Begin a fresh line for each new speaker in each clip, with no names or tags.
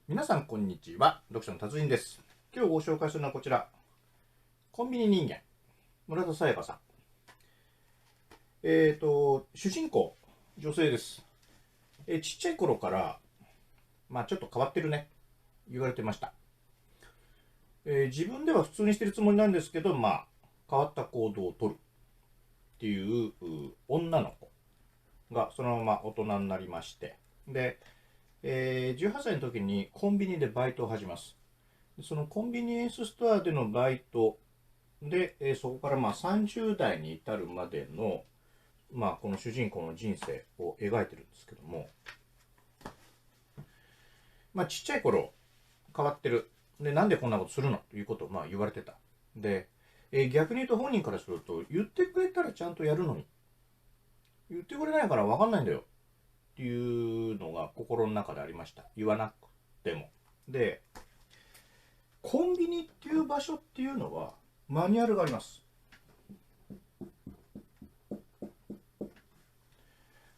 皆さんこんにちは。読書の達人です。今日ご紹介するのはこちら。コンビニ人間。村田沙耶香さん。主人公、女性です。ちっちゃい頃から、ちょっと変わってるね。言われてました。自分では普通にしてるつもりなんですけど、変わった行動をとるっていう女の子がそのまま大人になりまして、で、18歳の時にコンビニでバイトを始めます。そのコンビニエンスストアでのバイトで、そこから30代に至るまでの、この主人公の人生を描いてるんですけども、ちっちゃい頃変わってる。で、なんでこんなことするのということを言われてた。で、逆に言うと本人からすると、言ってくれたらちゃんとやるのに、言ってくれないから分かんないんだよっていうのが心の中でありました。言わなくても。で、コンビニっていう場所っていうのはマニュアルがあります。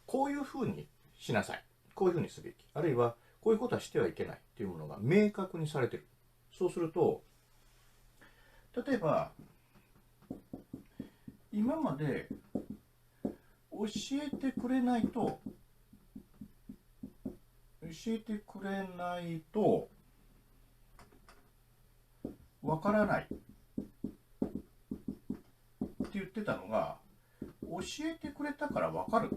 こういうふうにしなさい。こういうふうにすべき。あるいはこういうことはしてはいけないっていうものが明確にされてる。そうすると、例えば今まで教えてくれないとわからないって言ってたのが、教えてくれたからわかるっ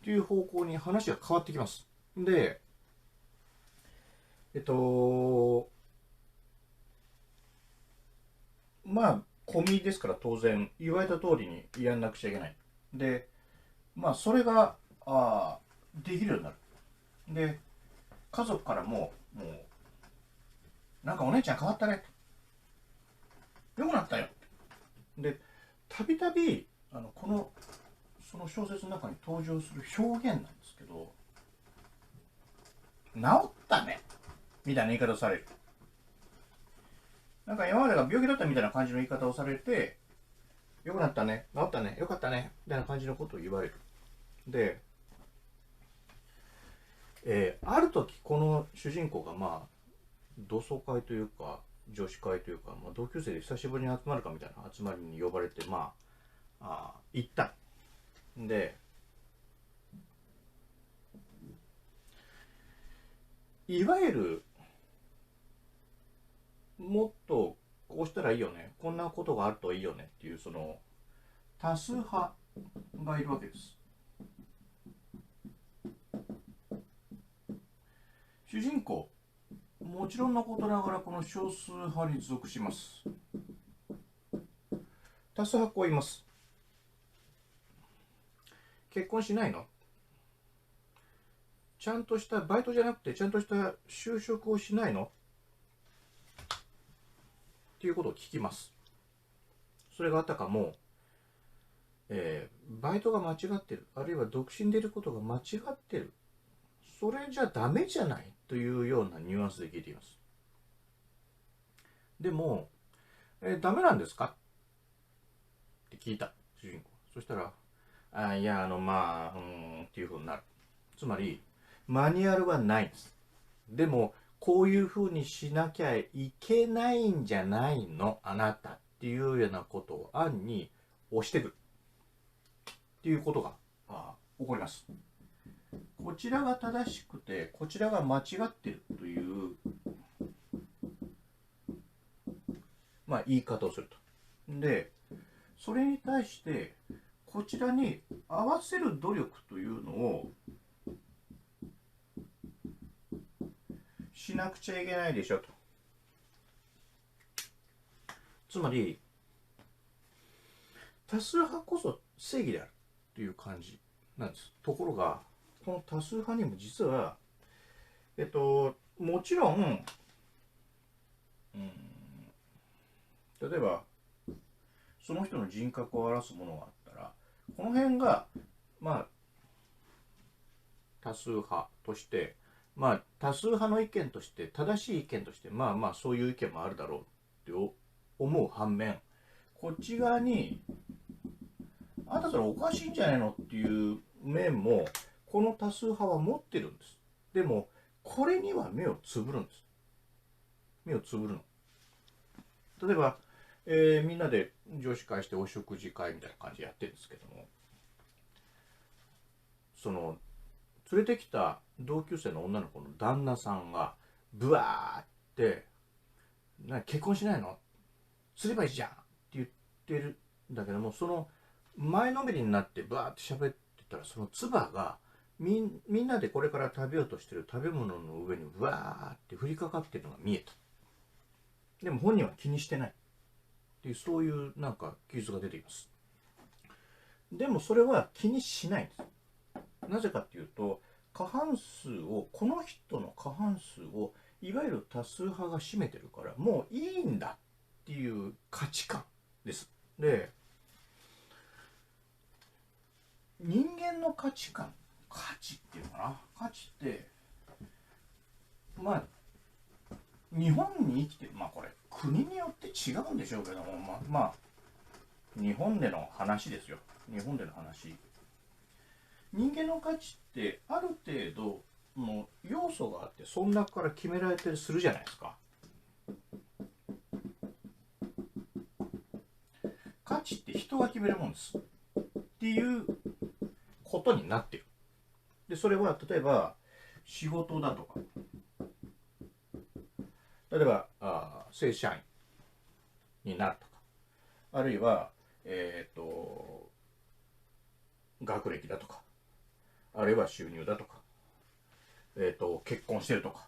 ていう方向に話が変わってきます。で、込みですから当然言われた通りにやんなくちゃいけない。で、それができるようになる。で、家族からも、なんかお姉ちゃん変わったね。良くなったよ。で、たびたび、その小説の中に登場する表現なんですけど、治ったね。みたいな言い方をされる。なんか今までが病気だったみたいな感じの言い方をされて、良くなったね、治ったね、良かったね、みたいな感じのことを言われる。で、ある時この主人公が同窓会というか女子会というか、同級生で久しぶりに集まるかみたいな集まりに呼ばれて行ったんで、いわゆるもっとこうしたらいいよね、こんなことがあるといいよねっていうその多数派がいるわけです。主人公、もちろんのことながらこの少数派に属します。多数派こう言います。結婚しないの？ちゃんとしたバイトじゃなくてちゃんとした就職をしないのっていうことを聞きます。それがあたかも、バイトが間違ってる、あるいは独身でいることが間違ってる、それじゃダメじゃないというようなニュアンスで聞いています。でも、ダメなんですかって聞いた主人公。そしたら、いやっていうふうになる。つまりマニュアルはないんです。でもこういうふうにしなきゃいけないんじゃないのあなたっていうようなことを暗に押してくるっていうことが起こります。こちらが正しくてこちらが間違っているという言い方をすると。で、それに対してこちらに合わせる努力というのをしなくちゃいけないでしょと。つまり多数派こそ正義であるという感じなんです。ところがこの多数派にも実はもちろん、例えばその人の人格を表すものがあったら、この辺が多数派として、多数派の意見として正しい意見としてそういう意見もあるだろうって思う反面、こっち側にあんたそれおかしいんじゃないのっていう面もこの多数派は持ってるんです。でもこれには目をつぶるんです。目をつぶるの。例えば、みんなで女子会してお食事会みたいな感じでやってるんですけども、その連れてきた同級生の女の子の旦那さんがブワーって結婚しないのすればいいじゃんって言ってるんだけども、その前のめりになってブワーって喋ってたら、その唾がみんなでこれから食べようとしてる食べ物の上にブワーって降りかかってるのが見えた。でも本人は気にしてないっていう、そういうなんか記述が出ています。でもそれは気にしないんです。なぜかっていうと、この人の過半数をいわゆる多数派が占めてるから、もういいんだっていう価値観です。で、人間の価値観、価値っていうのかな、価値ってまあ日本に生きてる、これ国によって違うんでしょうけども、日本での話ですよ。日本での話。人間の価値ってある程度の要素があって、その中から決められたりするじゃないですか。価値って人が決めるもんですっていうことになってる。でそれは例えば仕事だとか、例えば正社員になるとか、あるいは学歴だとか、あるいは収入だとか、結婚してるとか、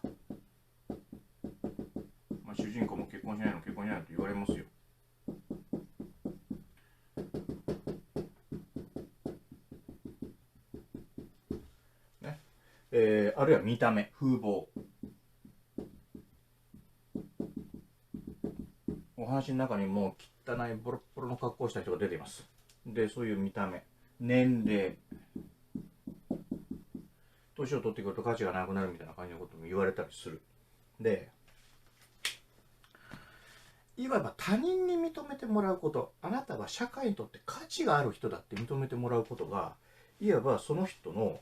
主人公も結婚しないのと言われますよ。ね、あるいは見た目、風貌。お話の中にもう汚いボロッボロの格好をした人が出ています。で、そういう見た目、年齢、年を取ってくると価値がなくなるみたいな感じのことも言われたりする。で、いわば他人に認めてもらうこと、あなたは社会にとって価値がある人だって認めてもらうことが、いわばその人の、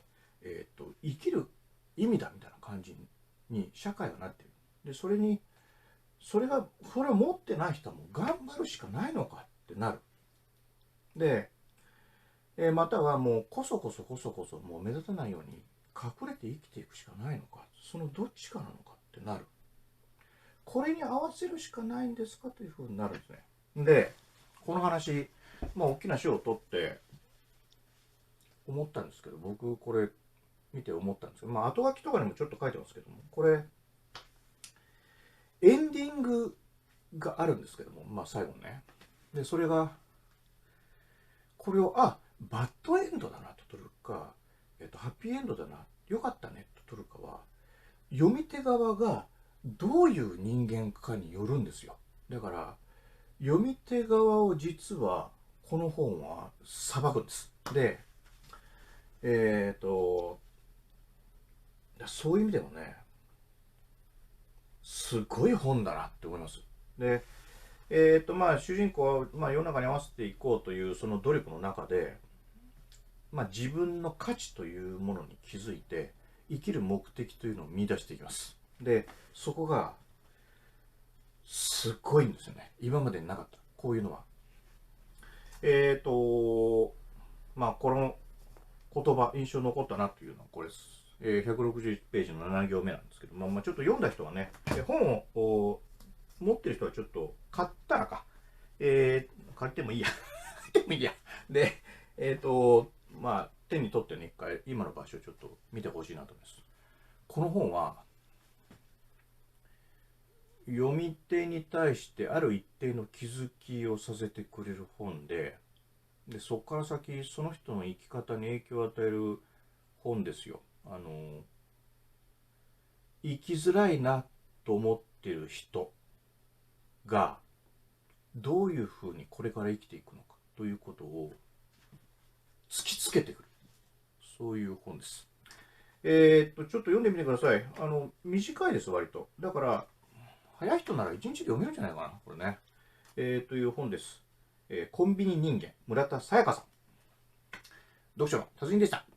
生きる意味だみたいな感じに社会がなっている。で、それを持ってない人はもう頑張るしかないのかってなる。で、またはもうこそこそもう目立たないように隠れて生きていくしかないのか、そのどっちかなのかってなる。これに合わせるしかないんですかというふうになるんですね。で、この話、大きな賞を取って思ったんですけど、僕これ見て思ったんですけど、後書きとかにもちょっと書いてますけども、これエンディングがあるんですけども、最後ね。で、それがこれをバッドエンドだなと取るか、ハッピーエンドだな、よかったねと取るかは、読み手側がどういう人間かによるんですよ。だから読み手側を実はこの本は裁くんです。で、そういう意味でもね、すごい本だなって思います。で、主人公は、世の中に合わせていこうというその努力の中で、自分の価値というものに気づいて生きる目的というのを見出していきます。で、そこがすごいんですよね。今までになかったこういうのは。この言葉印象に残ったなというのはこれです。161ページの7行目なんですけども、ちょっと読んだ人はね、本を持ってる人はちょっと買ったらか、借りてもいいや借りてもいいやで、手に取ってね、一回今の場所をちょっと見てほしいなと思います。この本は読み手に対してある一定の気づきをさせてくれる本で、そこから先その人の生き方に影響を与える本ですよ。生きづらいなと思っている人がどういうふうにこれから生きていくのかということを突きつけてくる、そういう本です。ちょっと読んでみてください。短いです、割と。だから早い人なら1日で読めるんじゃないかな、これね。という本です。コンビニ人間、村田沙耶香さん。読書の達人でした。